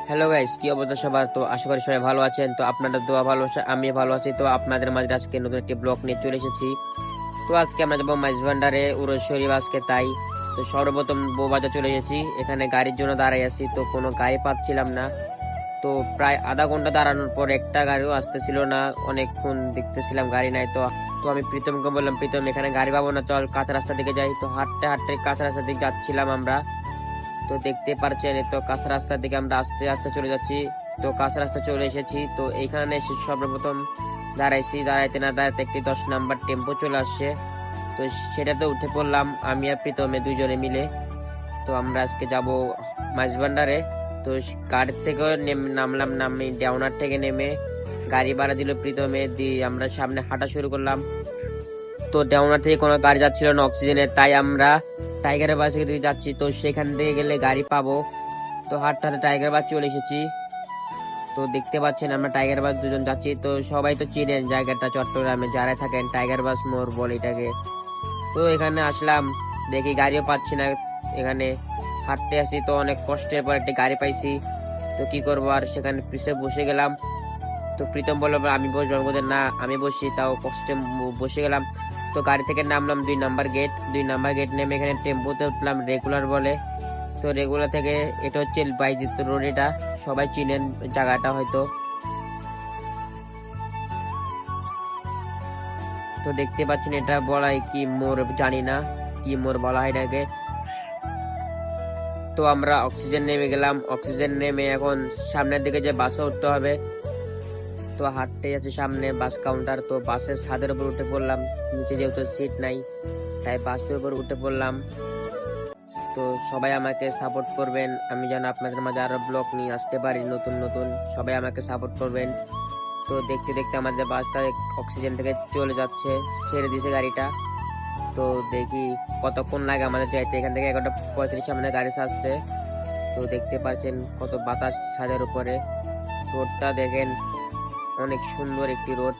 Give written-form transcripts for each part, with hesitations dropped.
Hello guys, কি অবস্থা সবার? তো আশা করি সবাই ভালো আছেন। তো আপনাদের দোয়া ভালোবাসা আমি ভালো আছি। তো আপনাদের মাঝে আজকে নতুন একটি ব্লগ নিয়ে চলে এসেছি। তো আজকে আমরা যাবো মাইজভান্ডারে, উরস শরীফ আজকে তাই। তো সর্বপ্রথম বউবাজার চলে এসেছি, এখানে গাড়ির জন্য দাঁড়াই আছি। তো কোনো গাড়ি পাচ্ছিলাম না। তো প্রায় আধা ঘন্টা দাঁড়ানোর পর একটা গাড়িও আসতেছিল না। অনেকক্ষণ দেখতেছিলাম গাড়ি নাই। তো তো আমি প্রীতমকে বললাম, প্রীতম এখানে গাড়ি পাবো না, চল কাঁচা রাস্তা দিকে যাই। তো হাঁটতে হাঁটতে কাঁচা রাস্তা দিকে যাচ্ছিলাম আমরা। তো দেখতে পারছেন, তো কাঁচা রাস্তার দিকে আমরা আস্তে আস্তে চলে যাচ্ছি। তো কাঁচা রাস্তা চলে এসেছি। তো এইখানে এসে সর্বপ্রথম দাঁড়াইছি, দাঁড়াইতে না দাঁড়াইতে একটি 10 নাম্বার টেম্পো চলে আসছে। তো সেটাতে উঠে পড়লাম আমি আর প্রীতমে দুজনে মিলে। তো আমরা আজকে যাব মাঝভান্ডারে। তো গাড়ি থেকে নামলাম, নামি ডাউনার থেকে নেমে গাড়ি ভাড়া দিল প্রীতমে, দিয়ে আমরা সামনে হাঁটা শুরু করলাম। তো ডাউনার থেকে কোনো গাড়ি যাচ্ছিল না অক্সিজেনের, তাই আমরা টাইগারের বাসে দিকে যাচ্ছি। তো সেখান থেকে গেলে গাড়ি পাবো। তো হাঁটতে হাঁটতে টাইগার বাস চলে এসেছি। তো দেখতে পাচ্ছেন আমরা টাইগার বাস দুজন যাচ্ছি। তো সবাই তো চিনেন জায়গাটা, চট্টগ্রামে যারা থাকেন টাইগার বাস মোড় বলে এটাকে। তো এখানে আসলাম, দেখি গাড়িও পাচ্ছি না এখানে। হাঁটতে আসি, তো অনেক কষ্টের পর একটা গাড়ি পাইছি। তো কি করবো আর, সেখানে পিছে বসে গেলাম। তো প্রীতম বললো আমি বসবো, আমি বললাম, না আমি বসি, তাও কষ্টে বসে গেলাম। তো গাড়ি থেকে নামলাম 2 নাম্বার গেট নেমে এখানে টেম্পোতে উঠলাম, রেগুলার বলে। তো রেগুলার থেকে এটা হচ্ছে বাইজিত রোড, এটা সবাই চিনেন জায়গাটা হয়তো। তো দেখতে পাচ্ছেন এটা বলা হয় কি মোড় জানি না, কি মোড় বলা হয় এটাকে। তো আমরা অক্সিজেন নেমে গেলাম, অক্সিজেন নেমে এখন সামনের দিকে যে বাসে উঠতে হবে। তো হাঁটতে যাচ্ছি, সামনে বাস কাউন্টার। তো বাসের ছাদের উপর উঠে পড়লাম, নিচে যেহেতু সিট নাই তাই বাসের উপর উঠে পড়লাম। তো সবাই আমাকে সাপোর্ট করবেন, আমি যেন আপনাদের মাঝে আরো ব্লগ নিয়ে আসতে পারি নতুন নতুন। সবাই আমাকে সাপোর্ট করবেন। তো দেখতে দেখতে আমাদের বাসটা অক্সিজেন থেকে চলে যাচ্ছে, ছেড়ে দিয়েছে গাড়িটা। তো দেখি কতক্ষণ লাগে আমাদের যাইতে, এখান থেকে 11:35 আমাদের গাড়ি আসছে। তো দেখতে পাচ্ছেন কত বাতাস ছাদের উপরে। রোডটা দেখেন, অনেক সুন্দর একটি রোড।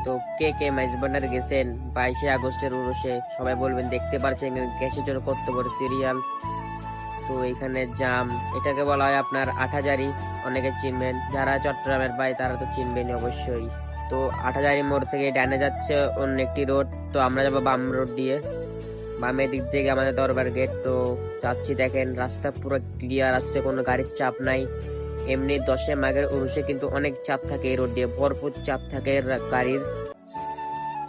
তো কে কে মাইজভান্ডার গেছেন 22শে আগস্টের উরসে, সবাই বলবেন। দেখতে পাচ্ছেন গ্যাসের জন্য কত বড় সিরিয়াল। তো এখানে জাম, এটাকে বলা হয় আপনার আটহাজারি, অনেকে চিনবেন। যারা চট্টগ্রামের ভাই তারা তো চিনবেনই অবশ্যই। তো আটহাজারি মোড় থেকে ডানে যাচ্ছে অন্য একটি রোড। তো আমরা যাবো বাম রোড দিয়ে, বামের দিক থেকে আমাদের দরবার গেট। তো যাচ্ছি, দেখেন রাস্তা পুরো ক্লিয়ার আসছে, কোনো গাড়ির চাপ নাই। এমনি 10 মাঘের উরুষে কিন্তু অনেক চাপ থাকে, এই রোড দিয়ে ভরপুর চাপ থাকে গাড়ির।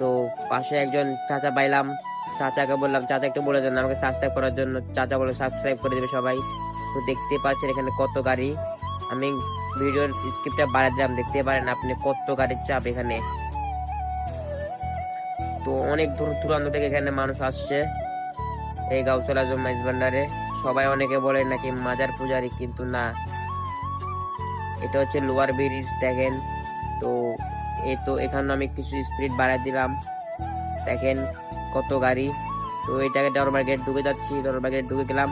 তো পাশে একজন চাচা পাইলাম, চাচাকে বললাম চাচা একটু বলে দেন আমাকে সাবস্ক্রাইব করার জন্য। চাচা বলে সাবস্ক্রাইব করে দেবে সবাই। তো দেখতে পাচ্ছেন এখানে কত গাড়ি, আমি ভিডিওর স্ক্রিপ্টটা বাড়াই দিলাম, দেখতে পারেন আপনি কত গাড়ির চাপ এখানে। তো অনেক দূর দূরান্ত থেকে এখানে মানুষ আসছে এই গাউসুল আজম মাইজভান্ডারে। সবাই অনেকে বলে নাকি মাজার পূজারি, কিন্তু না, এটা হচ্ছে লোয়ার ব্রিজ দেখেন। তো এই তো এখানে আমি কিছু স্পিড বাড়াই দিলাম, দেখেন কত গাড়ি। তো এইটাকে দরবার গেট ঢুকে যাচ্ছি, দরবার গেট ঢুকে গেলাম।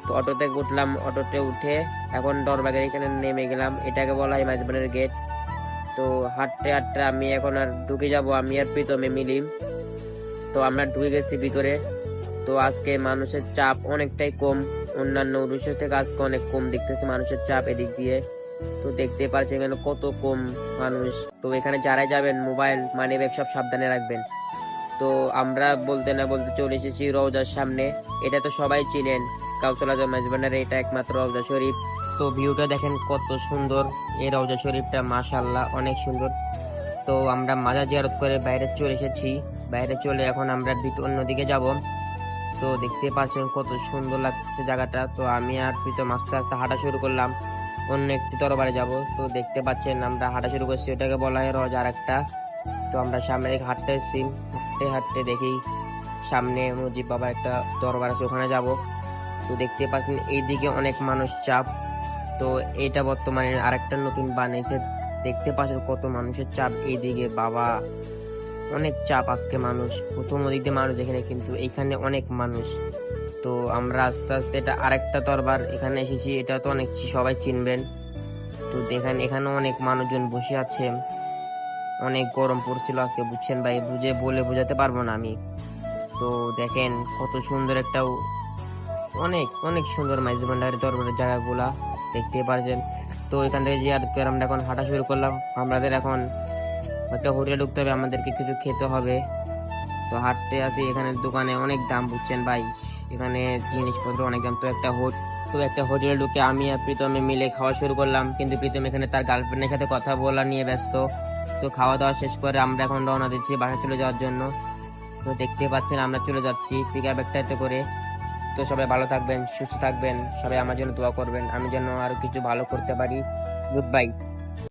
তো অটোতে উঠলাম, অটোতে উঠে এখন দরবার গেট এখানে নেমে গেলাম, এটাকে বলা হয় মাঝবানের গেট। তো হাঁটতে হাঁটতে আমি এখন আর ঢুকে যাব, আমি আর প্রীতমে মিলি। তো আমরা ঢুকে গেছি ভিতরে। তো আজকে মানুষের চাপ অনেকটাই কম, অন্যান্য উৎসব থেকে আজকে অনেক কম দেখতেছি মানুষের চাপ এদিক দিয়ে। তো দেখতে পাচ্ছেন এখানে কত কম মানুষ। তো এখানে যারাই যাবেন মোবাইল মানি ব্যাগ সব সাবধানে রাখবেন। তো আমরা বলতে না বলতে চলে এসেছি রওজার সামনে, এটা তো সবাই চিনেন গাউসুল আজম মাইজভান্ডারে এটা একমাত্র রওজা শরীফ। তো ভিউটা দেখেন কত সুন্দর, এই রওজা শরীফটা মাশাআল্লাহ অনেক সুন্দর। তো আমরা মাজার জিয়ারত করে বাইরে চলে এসেছি, বাইরে চলে এখন আমরা অন্যদিকে যাব। তো দেখতে পাচ্ছেন কত সুন্দর লাগছে জায়গাটা। তো আমি আর প্রীতম আস্তে আস্তে হাঁটা শুরু করলাম, অন্য একটি দরবারে যাব। তো দেখতে পাচ্ছেন আমরা হাঁটা শুরু করছি, ওটাকে বলা হয় রওজা আরেকটা। তো আমরা সামনে দিকে হাঁটতে এসেছি, হাঁটতে হাঁটতে দেখি সামনে মুজিব বাবার একটা দরবার আছে, ওখানে যাব। তো দেখতে পাচ্ছেন এইদিকে অনেক মানুষ চাপ। তো এটা বর্তমানে আরেকটা নতুন বানিয়েছে, দেখতে পাচ্ছেন কত মানুষের চাপ এইদিকে, বাবা অনেক চাপ আজকে মানুষ। প্রথম ওদিক দিয়ে মানুষ এখানে, কিন্তু এখানে অনেক মানুষ। তো আমরা আস্তে আস্তে এটা আরেকটা দরবার এখানে এসেছি, এটা তো অনেক সবাই চিনবেন। তো দেখেন এখানে অনেক মানুষজন বসে আছে, অনেক গরম পড়ছিল আজকে, বুঝছেন ভাই, বলে বোঝাতে পারবো না আমি। তো দেখেন কত সুন্দর একটা অনেক অনেক সুন্দর মাইজ ভান্ডারের দরবারের জায়গাগুলা দেখতে পারছেন। তো এখান থেকে যে আর আমরা এখন হাঁটা শুরু করলাম। আমাদের এখন একটা হোটেলে ঢুকতে হবে, আমাদেরকে কিছু খেতে হবে। তো হাঁটতে আসি, এখানে দোকানে অনেক দাম, বুঝছেন ভাই, এখানে জিনিসপত্র অনেক দাম। তো একটা হোটেলে ঢুকে আমি আর প্রীতমে মিলে খাওয়া শুরু করলাম, কিন্তু প্রীতম এখানে তার গার্লফ্রেন্ডের সাথে কথা বলা নিয়ে ব্যস্ত। তো খাওয়া দাওয়া শেষ করে আমরা এখন রওনা দিচ্ছি বাসা চলে যাওয়ার জন্য। তো দেখতে পাচ্ছেন আমরা চলে যাচ্ছি পিক আপ একটাতে করে। তো সবাই ভালো থাকবেন, সুস্থ থাকবেন, সবাই আমার জন্য দোয়া করবেন, আমি যেন আরো কিছু ভালো করতে পারি। Good bye.